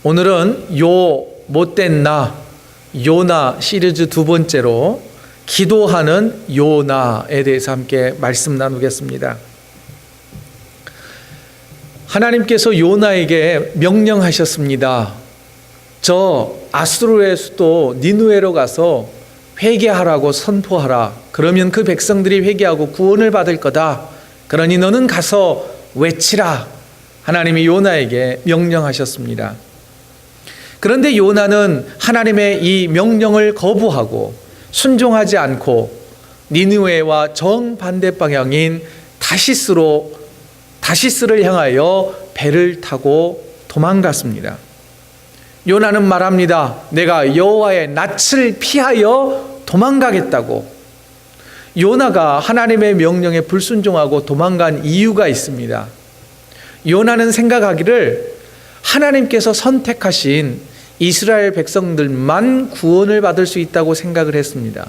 오늘은 요 못된 나 요나 시리즈 두 번째로 기도하는 요나에 대해서 함께 말씀 나누겠습니다. 하나님께서 요나에게 명령하셨습니다. 저 아수르의 수도 니느웨로 가서 회개하라고 선포하라. 그러면 그 백성들이 회개하고 구원을 받을 거다. 그러니 너는 가서 외치라. 하나님이 요나에게 명령하셨습니다. 그런데 요나는 하나님의 이 명령을 거부하고 순종하지 않고 니느웨와 정반대 방향인 다시스를 향하여 배를 타고 도망갔습니다. 요나는 말합니다. 내가 여호와의 낯을 피하여 도망가겠다고. 요나가 하나님의 명령에 불순종하고 도망간 이유가 있습니다. 요나는 생각하기를 하나님께서 선택하신 이스라엘 백성들만 구원을 받을 수 있다고 생각을 했습니다.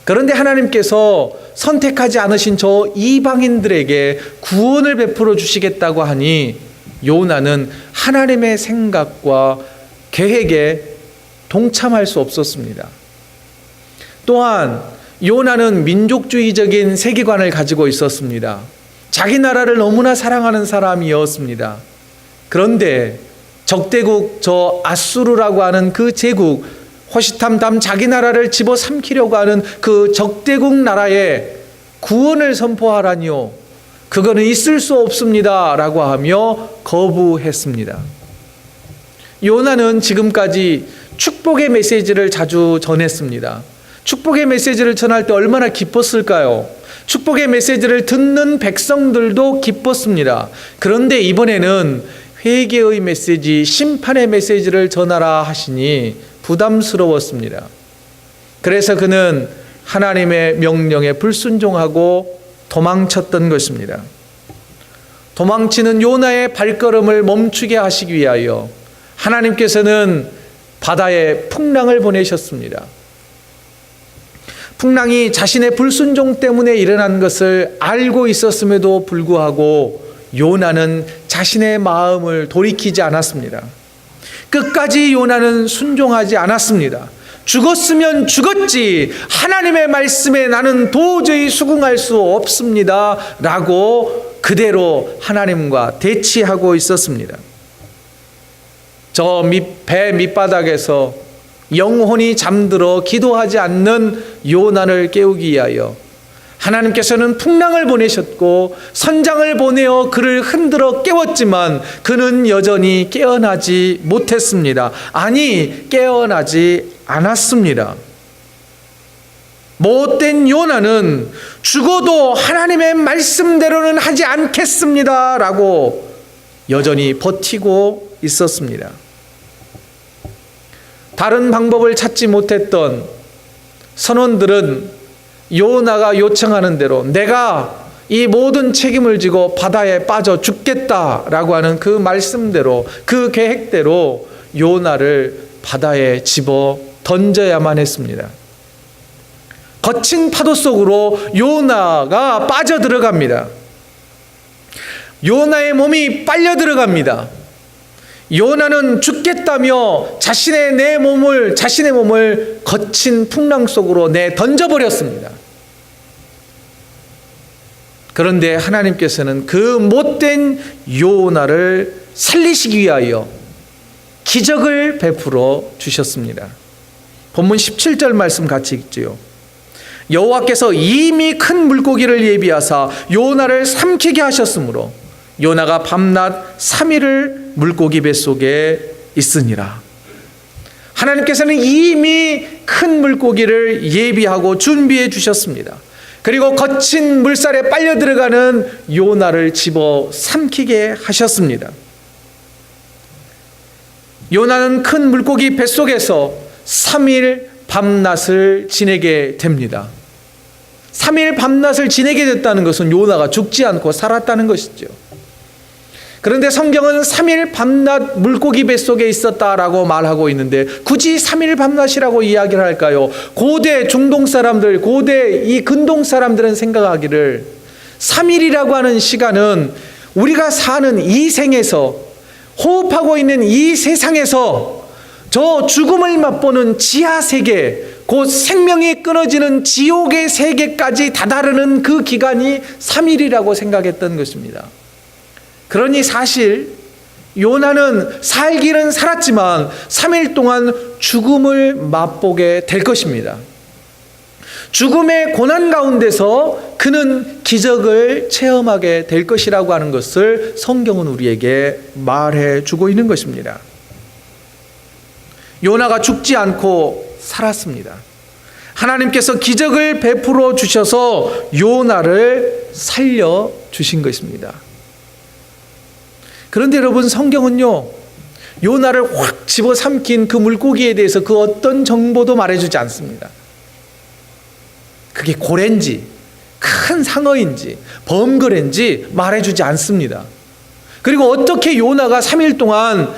그런데 하나님께서 선택하지 않으신 저 이방인들에게 구원을 베풀어 주시겠다고 하니 요나는 하나님의 생각과 계획에 동참할 수 없었습니다. 또한 요나는 민족주의적인 세계관을 가지고 있었습니다. 자기 나라를 너무나 사랑하는 사람이었습니다. 그런데 적대국 저 아수르라고 하는 그 제국, 호시탐탐 자기 나라를 집어삼키려고 하는 그 적대국 나라에 구원을 선포하라니요. 그거는 있을 수 없습니다. 라고 하며 거부했습니다. 요나는 지금까지 축복의 메시지를 자주 전했습니다. 축복의 메시지를 전할 때 얼마나 기뻤을까요? 축복의 메시지를 듣는 백성들도 기뻤습니다. 그런데 이번에는 회개의 메시지, 심판의 메시지를 전하라 하시니 부담스러웠습니다. 그래서 그는 하나님의 명령에 불순종하고 도망쳤던 것입니다. 도망치는 요나의 발걸음을 멈추게 하시기 위하여 하나님께서는 바다에 풍랑을 보내셨습니다. 풍랑이 자신의 불순종 때문에 일어난 것을 알고 있었음에도 불구하고 요나는 자신의 마음을 돌이키지 않았습니다. 끝까지 요나는 순종하지 않았습니다. 죽었으면 죽었지 하나님의 말씀에 나는 도저히 수긍할 수 없습니다 라고 그대로 하나님과 대치하고 있었습니다. 저 배 밑바닥에서 영혼이 잠들어 기도하지 않는 요나를 깨우기 위하여 하나님께서는 풍랑을 보내셨고 선장을 보내어 그를 흔들어 깨웠지만 그는 여전히 깨어나지 못했습니다. 아니, 깨어나지 않았습니다. 못된 요나는 죽어도 하나님의 말씀대로는 하지 않겠습니다 라고 여전히 버티고 있었습니다. 다른 방법을 찾지 못했던 선원들은 요나가 요청하는 대로 내가 이 모든 책임을 지고 바다에 빠져 죽겠다라고 하는 그 말씀대로 그 계획대로 요나를 바다에 집어 던져야만 했습니다. 거친 파도 속으로 요나가 빠져 들어갑니다. 요나의 몸이 빨려 들어갑니다. 요나는 죽겠다며 자신의 몸을 거친 풍랑 속으로 던져버렸습니다. 그런데 하나님께서는 그 못된 요나를 살리시기 위하여 기적을 베풀어 주셨습니다. 본문 17절 말씀 같이 읽지요. 여호와께서 이미 큰 물고기를 예비하사 요나를 삼키게 하셨으므로 요나가 밤낮 3일을 물고기 뱃속에 있으니라. 하나님께서는 이미 큰 물고기를 예비하고 준비해 주셨습니다. 그리고 거친 물살에 빨려 들어가는 요나를 집어 삼키게 하셨습니다. 요나는 큰 물고기 뱃속에서 3일 밤낮을 지내게 됩니다. 3일 밤낮을 지내게 됐다는 것은 요나가 죽지 않고 살았다는 것이죠. 그런데 성경은 3일 밤낮 물고기 뱃속에 있었다라고 말하고 있는데 굳이 3일 밤낮이라고 이야기를 할까요? 고대 중동 사람들, 고대 이 근동 사람들은 생각하기를 3일이라고 하는 시간은 우리가 사는 이 생에서 호흡하고 있는 이 세상에서 저 죽음을 맛보는 지하 세계, 곧 생명이 끊어지는 지옥의 세계까지 다다르는 그 기간이 3일이라고 생각했던 것입니다. 그러니 사실 요나는 살기는 살았지만 3일 동안 죽음을 맛보게 될 것입니다. 죽음의 고난 가운데서 그는 기적을 체험하게 될 것이라고 하는 것을 성경은 우리에게 말해주고 있는 것입니다. 요나가 죽지 않고 살았습니다. 하나님께서 기적을 베풀어 주셔서 요나를 살려주신 것입니다. 그런데 여러분, 성경은요, 요나를 확 집어삼킨 그 물고기에 대해서 그 어떤 정보도 말해주지 않습니다. 그게 고래인지 큰 상어인지 범거래인지 말해주지 않습니다. 그리고 어떻게 요나가 3일 동안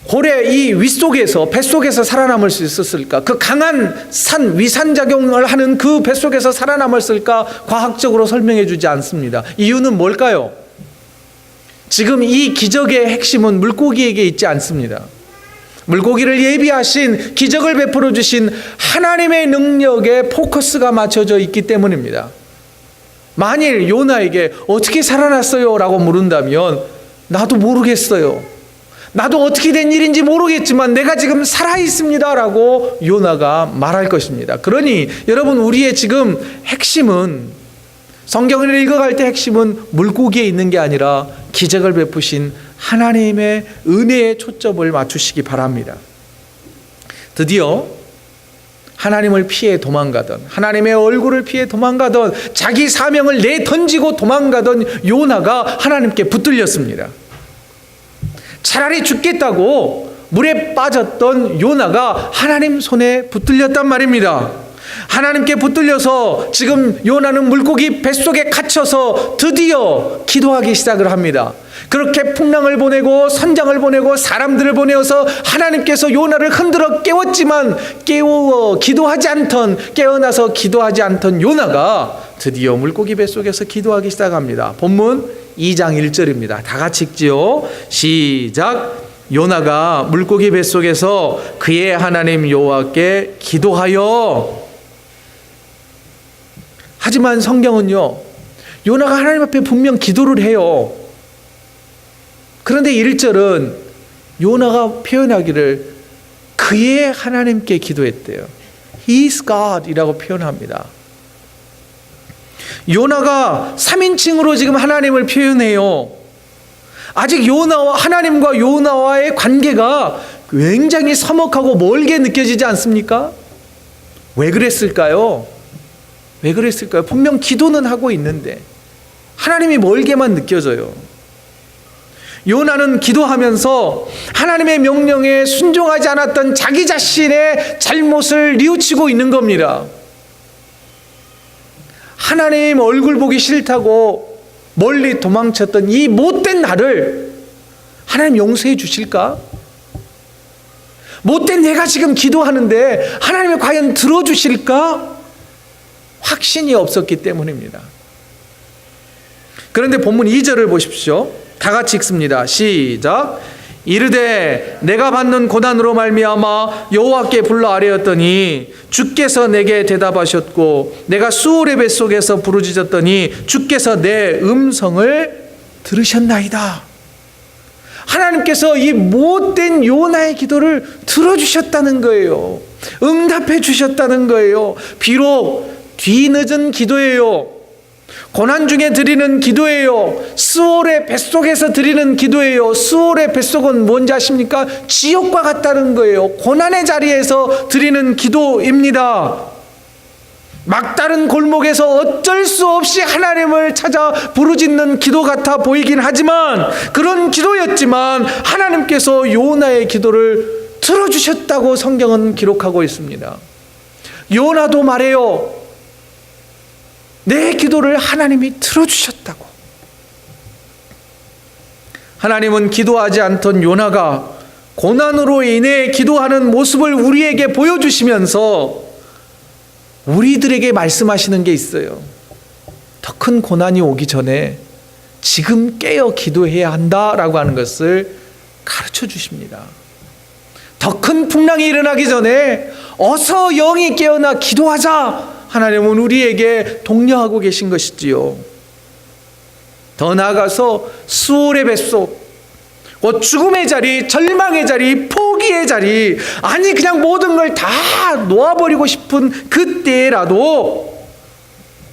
고래 이 윗속에서 뱃속에서 살아남을 수 있었을까? 그 강한 위산작용을 하는 그 뱃속에서 살아남았을까? 과학적으로 설명해 주지 않습니다. 이유는 뭘까요? 지금 이 기적의 핵심은 물고기에게 있지 않습니다. 물고기를 예비하신, 기적을 베풀어 주신 하나님의 능력에 포커스가 맞춰져 있기 때문입니다. 만일 요나에게 어떻게 살아났어요? 라고 물은다면 나도 모르겠어요. 나도 어떻게 된 일인지 모르겠지만 내가 지금 살아있습니다 라고 요나가 말할 것입니다. 그러니 여러분, 우리의 지금 핵심은, 성경을 읽어갈 때 핵심은 물고기에 있는 게 아니라 기적을 베푸신 하나님의 은혜에 초점을 맞추시기 바랍니다. 드디어 하나님을 피해 도망가던, 하나님의 얼굴을 피해 도망가던, 자기 사명을 내던지고 도망가던 요나가 하나님께 붙들렸습니다. 차라리 죽겠다고 물에 빠졌던 요나가 하나님 손에 붙들렸단 말입니다. 하나님께 붙들려서 지금 요나는 물고기 뱃속에 갇혀서 드디어 기도하기 시작을 합니다. 그렇게 풍랑을 보내고 선장을 보내고 사람들을 보내어서 하나님께서 요나를 흔들어 깨웠지만 깨어나서 기도하지 않던 요나가 드디어 물고기 뱃속에서 기도하기 시작합니다. 본문 2장 1절입니다. 다 같이 읽지요. 시작. 요나가 물고기 뱃속에서 그의 하나님 여호와께 기도하여. 하지만 성경은요, 요나가 하나님 앞에 분명 기도를 해요. 그런데 1절은 요나가 표현하기를 그의 하나님께 기도했대요. His God 이라고 표현합니다. 요나가 3인칭으로 지금 하나님을 표현해요. 아직 하나님과 요나와의 관계가 굉장히 서먹하고 멀게 느껴지지 않습니까? 왜 그랬을까요? 분명 기도는 하고 있는데 하나님이 멀게만 느껴져요. 요나는 기도하면서 하나님의 명령에 순종하지 않았던 자기 자신의 잘못을 뉘우치고 있는 겁니다. 하나님 얼굴 보기 싫다고 멀리 도망쳤던 이 못된 나를 하나님 용서해 주실까? 못된 내가 지금 기도하는데 하나님이 과연 들어주실까? 확신이 없었기 때문입니다. 그런데 본문 2절을 보십시오. 다 같이 읽습니다. 시작. 이르되 내가 받는 고난으로 말미암아 여호와께 불러 아뢰었더니 주께서 내게 대답하셨고 내가 수월의 뱃속에서 부르짖었더니 주께서 내 음성을 들으셨나이다. 하나님께서 이 못된 요나의 기도를 들어주셨다는 거예요. 응답해 주셨다는 거예요. 비록 뒤늦은 기도예요. 고난 중에 드리는 기도예요. 스올의 뱃속에서 드리는 기도예요. 스올의 뱃속은 뭔지 아십니까? 지옥과 같다는 거예요. 고난의 자리에서 드리는 기도입니다. 막다른 골목에서 어쩔 수 없이 하나님을 찾아 부르짖는 기도 같아 보이긴 하지만, 그런 기도였지만 하나님께서 요나의 기도를 들어주셨다고 성경은 기록하고 있습니다. 요나도 말해요. 내 기도를 하나님이 들어주셨다고. 하나님은 기도하지 않던 요나가 고난으로 인해 기도하는 모습을 우리에게 보여주시면서 우리들에게 말씀하시는 게 있어요. 더 큰 고난이 오기 전에 지금 깨어 기도해야 한다라고 하는 것을 가르쳐 주십니다. 더 큰 풍랑이 일어나기 전에 어서 영이 깨어나 기도하자. 하나님은 우리에게 독려하고 계신 것이지요. 더 나아가서 수월의 뱃속, 죽음의 자리, 절망의 자리, 포기의 자리, 아니 그냥 모든 걸 다 놓아버리고 싶은 그때라도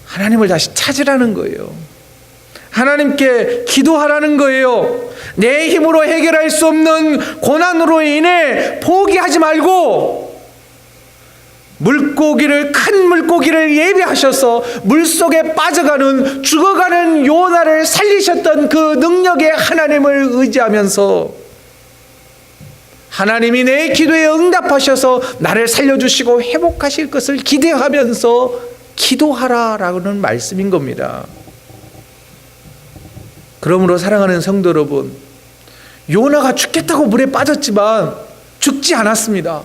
하나님을 다시 찾으라는 거예요. 하나님께 기도하라는 거예요. 내 힘으로 해결할 수 없는 고난으로 인해 포기하지 말고 큰 물고기를 예비하셔서 물속에 빠져가는 죽어가는 요나를 살리셨던 그 능력의 하나님을 의지하면서 하나님이 내 기도에 응답하셔서 나를 살려주시고 회복하실 것을 기대하면서 기도하라라는 말씀인 겁니다. 그러므로 사랑하는 성도 여러분, 요나가 죽겠다고 물에 빠졌지만 죽지 않았습니다.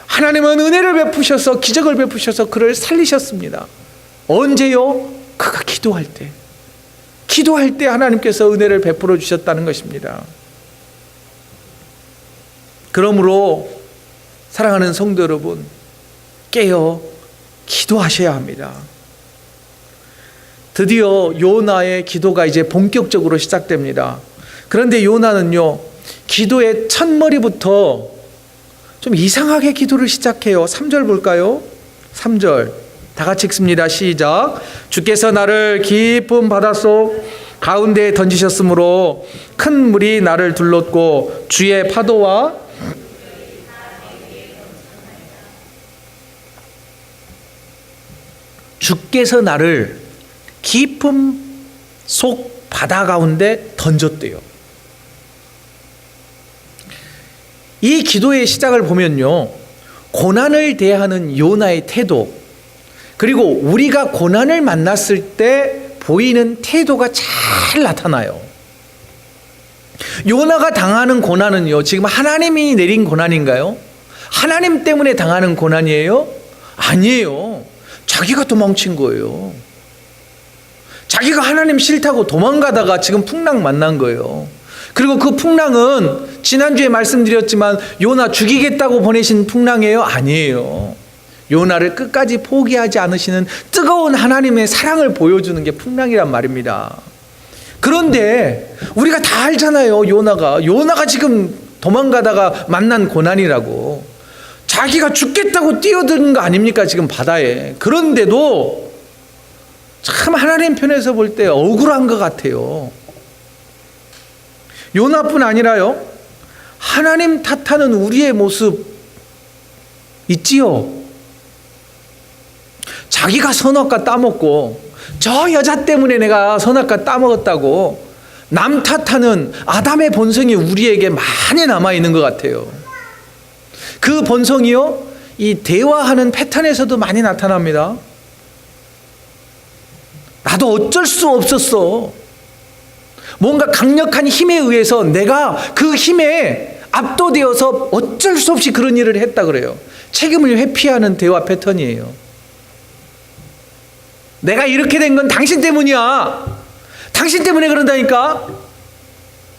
하나님은 은혜를 베푸셔서 기적을 베푸셔서 그를 살리셨습니다. 언제요? 그가 기도할 때 하나님께서 은혜를 베풀어 주셨다는 것입니다. 그러므로 사랑하는 성도 여러분, 깨어 기도하셔야 합니다. 드디어 요나의 기도가 이제 본격적으로 시작됩니다. 그런데 요나는요, 기도의 첫머리부터 좀 이상하게 기도를 시작해요. 3절 볼까요? 3절 다 같이 읽습니다. 시작. 주께서 나를 깊은 바닷속 가운데에 던지셨으므로 큰 물이 나를 둘렀고 주의 파도와 주께서 나를 깊은 속 바다 가운데 던졌대요. 이 기도의 시작을 보면요, 고난을 대하는 요나의 태도, 그리고 우리가 고난을 만났을 때 보이는 태도가 잘 나타나요. 요나가 당하는 고난은요, 지금 하나님이 내린 고난인가요? 하나님 때문에 당하는 고난이에요? 아니에요. 자기가 도망친 거예요. 자기가 하나님 싫다고 도망가다가 지금 풍랑 만난 거예요. 그리고 그 풍랑은 지난주에 말씀드렸지만 요나 죽이겠다고 보내신 풍랑이에요? 아니에요. 요나를 끝까지 포기하지 않으시는 뜨거운 하나님의 사랑을 보여주는 게 풍랑이란 말입니다. 그런데 우리가 다 알잖아요. 요나가 지금 도망가다가 만난 고난이라고. 자기가 죽겠다고 뛰어드는 거 아닙니까? 지금 바다에. 그런데도 참 하나님 편에서 볼 때 억울한 것 같아요. 요나뿐 아니라요, 하나님 탓하는 우리의 모습 있지요. 자기가 선악과 따먹고, 저 여자 때문에 내가 선악과 따먹었다고 남 탓하는 아담의 본성이 우리에게 많이 남아있는 것 같아요. 그 본성이요, 이 대화하는 패턴에서도 많이 나타납니다. 나도 어쩔 수 없었어. 뭔가 강력한 힘에 의해서 내가 그 힘에 압도되어서 어쩔 수 없이 그런 일을 했다 그래요. 책임을 회피하는 대화 패턴이에요. 내가 이렇게 된 건 당신 때문이야. 당신 때문에 그런다니까.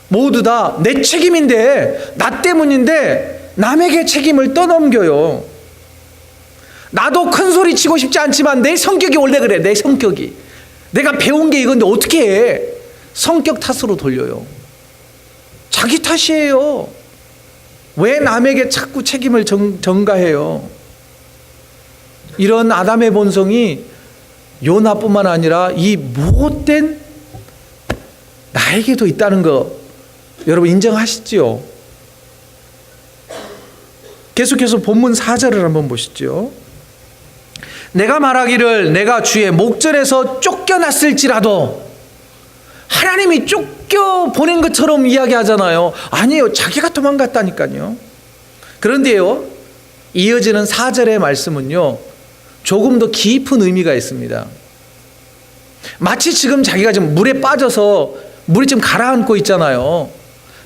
모두 다 내 책임인데, 나 때문인데 남에게 책임을 떠넘겨요. 나도 큰 소리 치고 싶지 않지만 내 성격이 원래 그래. 내 성격이. 내가 배운 게 이건데 어떻게 해. 성격 탓으로 돌려요. 자기 탓이에요. 왜 남에게 자꾸 책임을 전가해요? 이런 아담의 본성이 요나뿐만 아니라 이 못된 나에게도 있다는 거 여러분 인정하시지요? 계속해서 본문 4절을 한번 보시죠. 내가 말하기를 내가 주의 목전에서 쫓겨났을지라도, 하나님이 쫓겨보낸 것처럼 이야기하잖아요. 아니에요. 자기가 도망갔다니까요. 그런데요, 이어지는 4절의 말씀은요, 조금 더 깊은 의미가 있습니다. 마치 지금 자기가 지금 물에 빠져서 물이 지금 가라앉고 있잖아요.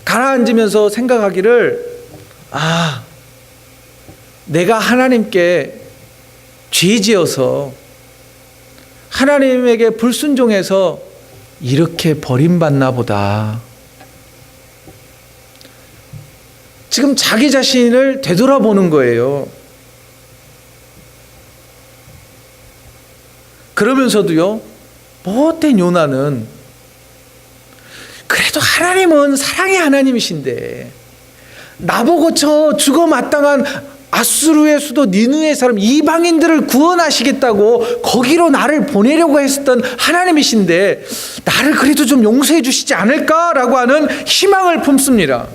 가라앉으면서 생각하기를, 내가 하나님께 죄지어서 하나님에게 불순종해서 이렇게 버림받나 보다. 지금 자기 자신을 되돌아보는 거예요. 그러면서도요, 못된 요나는 그래도 하나님은 사랑의 하나님이신데 나보고 저 죽어 마땅한 아수르의 수도 니느웨의 사람 이방인들을 구원하시겠다고 거기로 나를 보내려고 했었던 하나님이신데 나를 그래도 좀 용서해 주시지 않을까라고 하는 희망을 품습니다.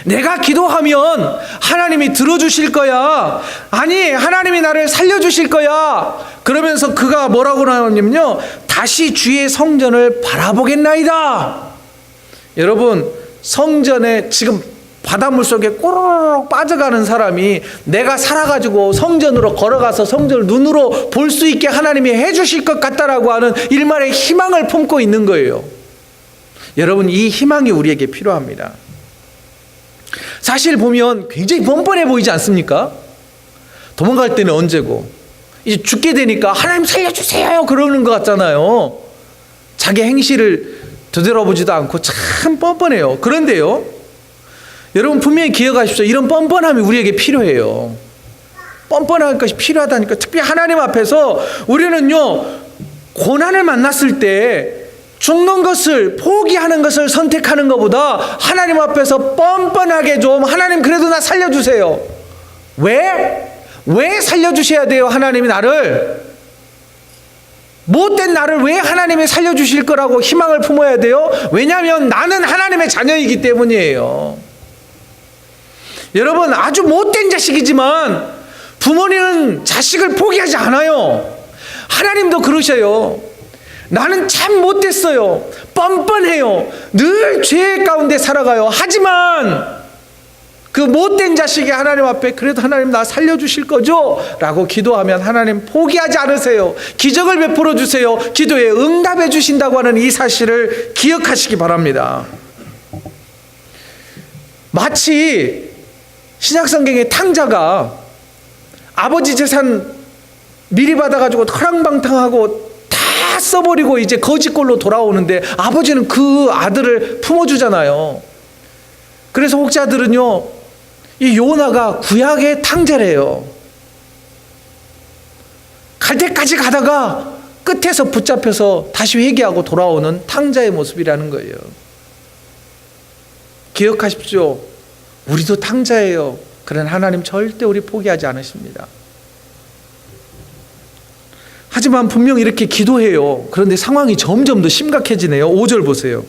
내가 기도하면 하나님이 들어주실 거야. 아니, 하나님이 나를 살려주실 거야. 그러면서 그가 뭐라고 나오냐면요, 다시 주의 성전을 바라보겠나이다. 여러분, 성전에 지금 바닷물 속에 꼬르륵 빠져가는 사람이 내가 살아가지고 성전으로 걸어가서 성전을 눈으로 볼 수 있게 하나님이 해주실 것 같다라고 하는 일말의 희망을 품고 있는 거예요. 여러분, 이 희망이 우리에게 필요합니다. 사실 보면 굉장히 뻔뻔해 보이지 않습니까? 도망갈 때는 언제고 이제 죽게 되니까 하나님 살려주세요 그러는 것 같잖아요. 자기 행실을 되돌아보지도 않고 참 뻔뻔해요. 그런데요, 여러분 분명히 기억하십시오. 이런 뻔뻔함이 우리에게 필요해요. 뻔뻔한 것이 필요하다니까. 특히 하나님 앞에서 우리는요, 고난을 만났을 때 죽는 것을, 포기하는 것을 선택하는 것보다 하나님 앞에서 뻔뻔하게 좀, 하나님 그래도 나 살려주세요. 왜 살려주셔야 돼요? 하나님이 나를, 못된 나를 왜 하나님이 살려주실 거라고 희망을 품어야 돼요? 왜냐하면 나는 하나님의 자녀이기 때문이에요. 여러분, 아주 못된 자식이지만 부모님은 자식을 포기하지 않아요. 하나님도 그러셔요. 나는 참 못됐어요. 뻔뻔해요. 늘 죄 가운데 살아가요. 하지만 그 못된 자식이 하나님 앞에 그래도 하나님 나 살려주실 거죠? 라고 기도하면 하나님 포기하지 않으세요. 기적을 베풀어 주세요. 기도에 응답해 주신다고 하는 이 사실을 기억하시기 바랍니다. 마치 신약성경의 탕자가 아버지 재산 미리 받아가지고 허랑방탕하고 다 써버리고 이제 거지꼴로 돌아오는데 아버지는 그 아들을 품어주잖아요. 그래서 혹자들은요, 이 요나가 구약의 탕자래요. 갈 때까지 가다가 끝에서 붙잡혀서 다시 회개하고 돌아오는 탕자의 모습이라는 거예요. 기억하십시오. 우리도 탕자예요. 그러나 하나님 절대 우리 포기하지 않으십니다. 하지만 분명 이렇게 기도해요. 그런데 상황이 점점 더 심각해지네요. 5절 보세요.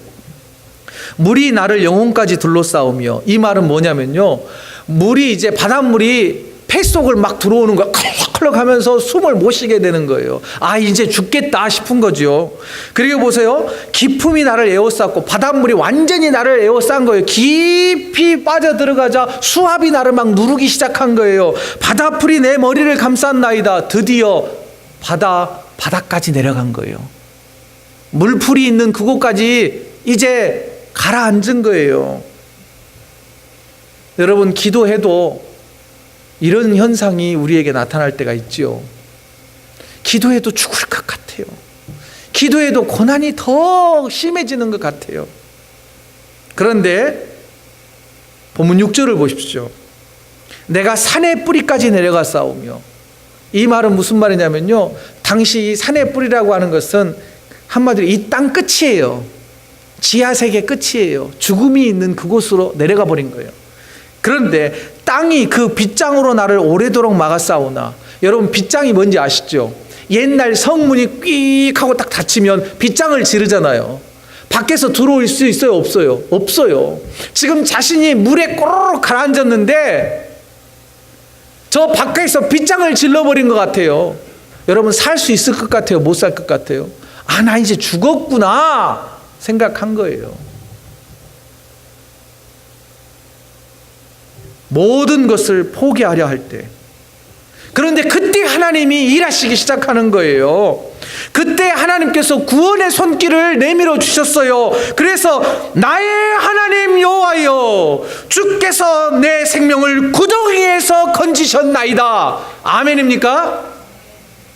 물이 나를 영혼까지 둘러싸우며, 이 말은 뭐냐면요, 물이 이제 바닷물이 폐속을 막 들어오는 거야. 컬럭컬럭 하면서 숨을 못 쉬게 되는 거예요. 아, 이제 죽겠다 싶은 거죠. 그리고 보세요. 깊음이 나를 에워쌌고 바닷물이 완전히 나를 에워싼 거예요. 깊이 빠져들어가자 수압이 나를 막 누르기 시작한 거예요. 바다풀이 내 머리를 감쌌나이다. 드디어 바다까지 내려간 거예요. 물풀이 있는 그곳까지 이제 가라앉은 거예요. 여러분, 기도해도 이런 현상이 우리에게 나타날 때가 있지요. 기도해도 죽을 것 같아요. 기도해도 고난이 더 심해지는 것 같아요. 그런데 본문 6절을 보십시오. 내가 산의 뿌리까지 내려가 싸우며, 이 말은 무슨 말이냐면요, 당시 산의 뿌리라고 하는 것은 한마디로 이 땅 끝이에요. 지하세계 끝이에요. 죽음이 있는 그곳으로 내려가 버린 거예요. 그런데 땅이 그 빗장으로 나를 오래도록 막아싸우나, 여러분 빗장이 뭔지 아시죠? 옛날 성문이 꽥 하고 딱 닫히면 빗장을 지르잖아요. 밖에서 들어올 수 있어요? 없어요? 없어요. 지금 자신이 물에 꼬르륵 가라앉았는데 저 밖에서 빗장을 질러버린 것 같아요. 여러분, 살 수 있을 것 같아요? 못 살 것 같아요? 아, 나 이제 죽었구나 생각한 거예요. 모든 것을 포기하려 할 때, 그런데 그때 하나님이 일하시기 시작하는 거예요. 그때 하나님께서 구원의 손길을 내밀어 주셨어요. 그래서 나의 하나님 여호와여, 주께서 내 생명을 구덩이에서 건지셨나이다. 아멘입니까?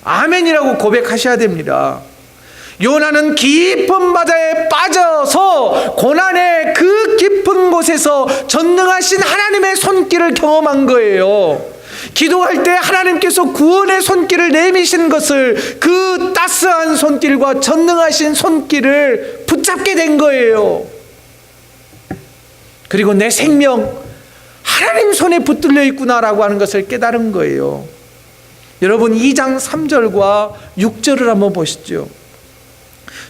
아멘이라고 고백하셔야 됩니다. 요나는 깊은 바다에 빠져서 고난의 그 깊은 곳에서 전능하신 하나님의 손길을 경험한 거예요. 기도할 때 하나님께서 구원의 손길을 내미신 것을, 그 따스한 손길과 전능하신 손길을 붙잡게 된 거예요. 그리고 내 생명 하나님 손에 붙들려 있구나라고 하는 것을 깨달은 거예요. 여러분, 2장 3절과 6절을 한번 보시죠.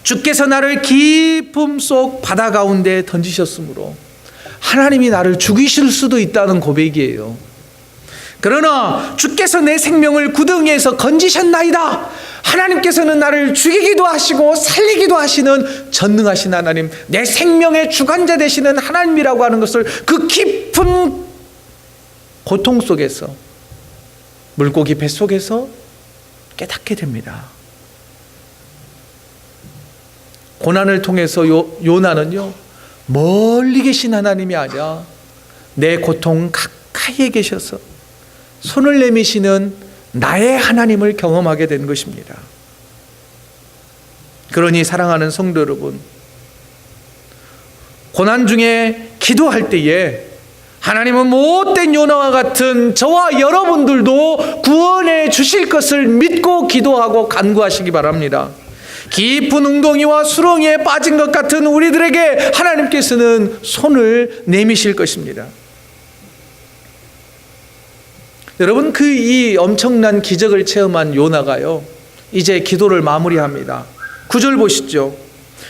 주께서 나를 깊음 속 바다 가운데 던지셨으므로 하나님이 나를 죽이실 수도 있다는 고백이에요. 그러나 주께서 내 생명을 구덩이에서 건지셨나이다. 하나님께서는 나를 죽이기도 하시고 살리기도 하시는 전능하신 하나님, 내 생명의 주관자 되시는 하나님이라고 하는 것을 그 깊은 고통 속에서, 물고기 뱃속에서 깨닫게 됩니다. 고난을 통해서 요나는요, 멀리 계신 하나님이 아니라 내 고통 가까이에 계셔서 손을 내미시는 나의 하나님을 경험하게 된 것입니다. 그러니 사랑하는 성도 여러분, 고난 중에 기도할 때에 하나님은 못된 요나와 같은 저와 여러분들도 구원해 주실 것을 믿고 기도하고 간구하시기 바랍니다. 깊은 웅덩이와 수렁이에 빠진 것 같은 우리들에게 하나님께서는 손을 내미실 것입니다. 여러분, 이 엄청난 기적을 체험한 요나가요, 이제 기도를 마무리합니다. 9절 보시죠.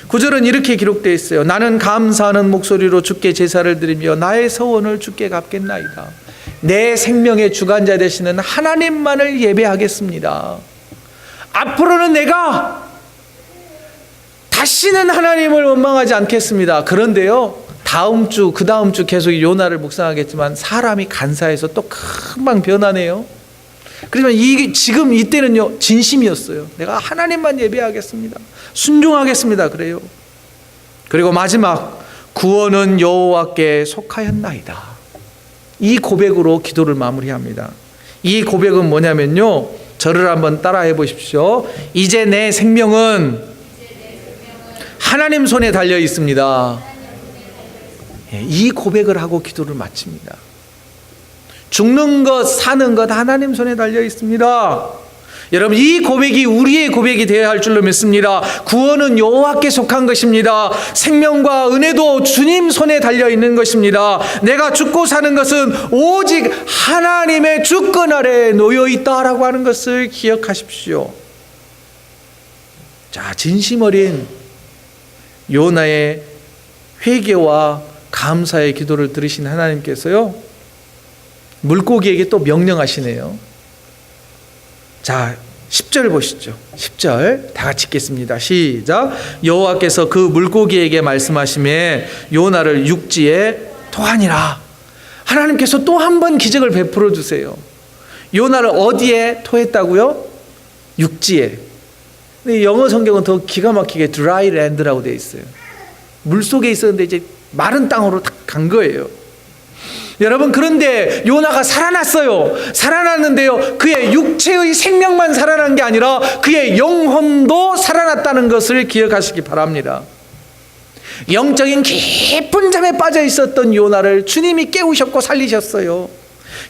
9절은 이렇게 기록되어 있어요. 나는 감사하는 목소리로 주께 제사를 드리며 나의 서원을 주께 갚겠나이다. 내 생명의 주관자 되시는 하나님만을 예배하겠습니다. 앞으로는 내가 다시는 하나님을 원망하지 않겠습니다. 그런데요, 다음 주, 그 다음 주 계속 요나를 묵상하겠지만 사람이 간사해서 또 금방 변하네요. 그러지만 지금 이때는요, 진심이었어요. 내가 하나님만 예배하겠습니다. 순종하겠습니다. 그래요. 그리고 마지막, 구원은 여호와께 속하였나이다. 이 고백으로 기도를 마무리합니다. 이 고백은 뭐냐면요, 저를 한번 따라해 보십시오. 이제 내 생명은 하나님 손에 달려 있습니다. 이 고백을 하고 기도를 마칩니다. 죽는 것 사는 것 하나님 손에 달려 있습니다. 여러분, 이 고백이 우리의 고백이 되어야 할 줄로 믿습니다. 구원은 여호와께 속한 것입니다. 생명과 은혜도 주님 손에 달려 있는 것입니다. 내가 죽고 사는 것은 오직 하나님의 주권 아래에 놓여 있다라고 하는 것을 기억하십시오. 자, 진심 어린 요나의 회개와 감사의 기도를 들으신 하나님께서요, 물고기에게 또 명령하시네요. 자, 10절 보시죠. 10절 다 같이 읽겠습니다. 시작. 여호와께서 그 물고기에게 말씀하시매 요나를 육지에 토하니라. 하나님께서 또 한 번 기적을 베풀어 주세요. 요나를 어디에 토했다고요? 육지에. 근데 영어 성경은 더 기가 막히게 dry land라고 되어 있어요. 물속에 있었는데 이제 마른 땅으로 딱 간 거예요. 여러분, 그런데 요나가 살아났어요. 살아났는데요, 그의 육체의 생명만 살아난 게 아니라 그의 영혼도 살아났다는 것을 기억하시기 바랍니다. 영적인 깊은 잠에 빠져 있었던 요나를 주님이 깨우셨고 살리셨어요.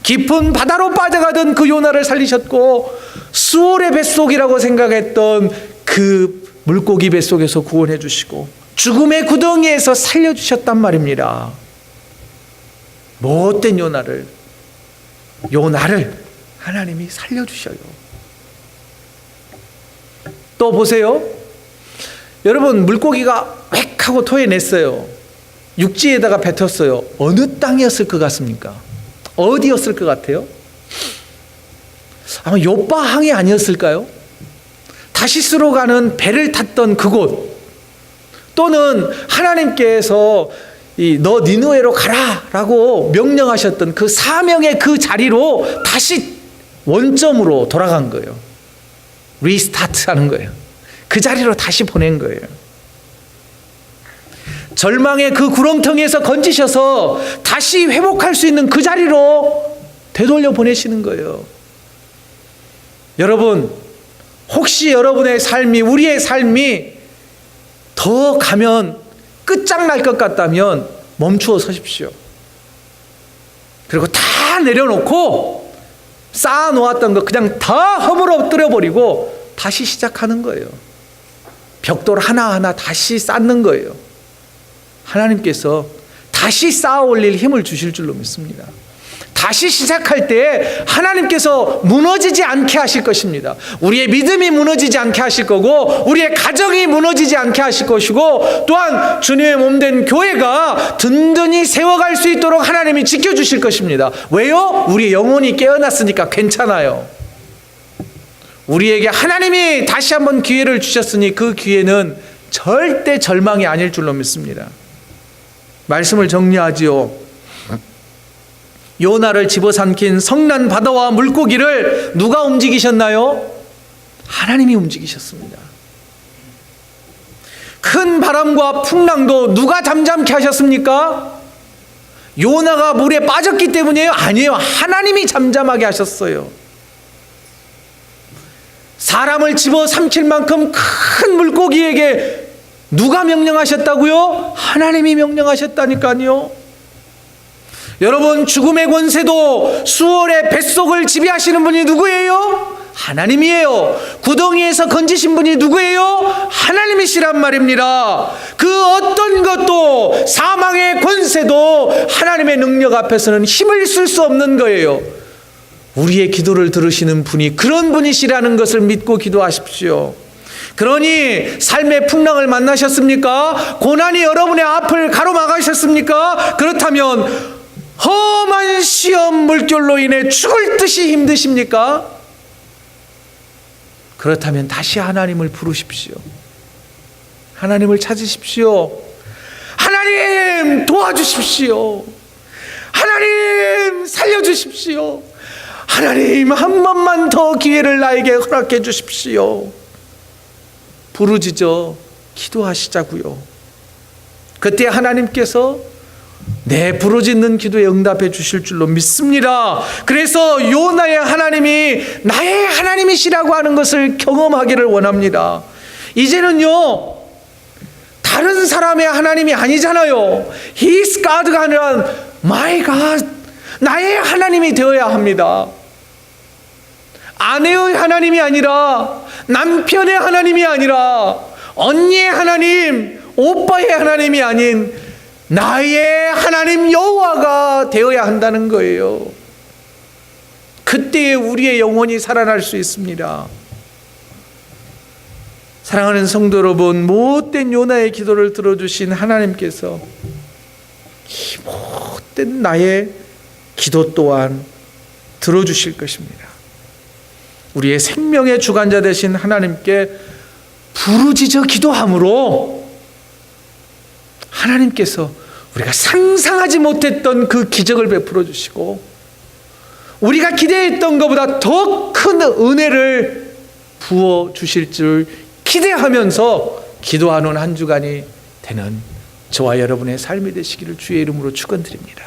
깊은 바다로 빠져가던 그 요나를 살리셨고, 수월의 뱃속이라고 생각했던 그 물고기 뱃속에서 구원해 주시고 죽음의 구덩이에서 살려주셨단 말입니다. 못된 요나를 하나님이 살려주셔요. 또 보세요. 여러분, 물고기가 획 하고 토해냈어요. 육지에다가 뱉었어요. 어느 땅이었을 것 같습니까? 어디였을 것 같아요? 아마 요바항이 아니었을까요? 다시스로 가는 배를 탔던 그곳, 또는 하나님께서 너 니느웨로 가라라고 명령하셨던 그 사명의 그 자리로 다시 원점으로 돌아간 거예요. 리스타트하는 거예요. 그 자리로 다시 보낸 거예요. 절망의 그 구렁텅이에서 건지셔서 다시 회복할 수 있는 그 자리로 되돌려 보내시는 거예요. 여러분, 혹시 여러분의 삶이, 우리의 삶이 더 가면 끝장날 것 같다면 멈추어 서십시오. 그리고 다 내려놓고 쌓아놓았던 거 그냥 다 허물어뜨려 버리고 다시 시작하는 거예요. 벽돌 하나하나 다시 쌓는 거예요. 하나님께서 다시 쌓아 올릴 힘을 주실 줄로 믿습니다. 다시 시작할 때 하나님께서 무너지지 않게 하실 것입니다. 우리의 믿음이 무너지지 않게 하실 거고, 우리의 가정이 무너지지 않게 하실 것이고, 또한 주님의 몸된 교회가 든든히 세워갈 수 있도록 하나님이 지켜주실 것입니다. 왜요? 우리의 영혼이 깨어났으니까 괜찮아요. 우리에게 하나님이 다시 한번 기회를 주셨으니 그 기회는 절대 절망이 아닐 줄로 믿습니다. 말씀을 정리하지요. 요나를 집어삼킨 성난 바다와 물고기를 누가 움직이셨나요? 하나님이 움직이셨습니다. 큰 바람과 풍랑도 누가 잠잠케 하셨습니까? 요나가 물에 빠졌기 때문이에요? 아니에요. 하나님이 잠잠하게 하셨어요. 사람을 집어삼킬 만큼 큰 물고기에게 누가 명령하셨다고요? 하나님이 명령하셨다니까요. 여러분, 죽음의 권세도 수월의 뱃속을 지배하시는 분이 누구예요? 하나님이에요. 구덩이에서 건지신 분이 누구예요? 하나님이시란 말입니다. 그 어떤 것도, 사망의 권세도 하나님의 능력 앞에서는 힘을 쓸 수 없는 거예요. 우리의 기도를 들으시는 분이 그런 분이시라는 것을 믿고 기도하십시오. 그러니 삶의 풍랑을 만나셨습니까? 고난이 여러분의 앞을 가로막으셨습니까? 그렇다면 험한 시험 물결로 인해 죽을 듯이 힘드십니까? 그렇다면 다시 하나님을 부르십시오. 하나님을 찾으십시오. 하나님 도와주십시오. 하나님 살려주십시오. 하나님 한 번만 더 기회를 나에게 허락해 주십시오. 부르짖어 기도하시자고요. 그때 하나님께서 내 부르짖는 기도에 응답해 주실 줄로 믿습니다. 그래서 요나의 하나님이 나의 하나님이시라고 하는 것을 경험하기를 원합니다. 이제는요, 다른 사람의 하나님이 아니잖아요. His God가 아니라 My God, 나의 하나님이 되어야 합니다. 아내의 하나님이 아니라, 남편의 하나님이 아니라, 언니의 하나님, 오빠의 하나님이 아닌 나의 하나님 여호와가 되어야 한다는 거예요. 그때에 우리의 영혼이 살아날 수 있습니다. 사랑하는 성도 여러분, 못된 요나의 기도를 들어주신 하나님께서 이 못된 나의 기도 또한 들어주실 것입니다. 우리의 생명의 주관자 되신 하나님께 부르짖어 기도함으로 하나님께서 우리가 상상하지 못했던 그 기적을 베풀어 주시고, 우리가 기대했던 것보다 더 큰 은혜를 부어 주실 줄 기대하면서 기도하는 한 주간이 되는 저와 여러분의 삶이 되시기를 주의 이름으로 축원드립니다.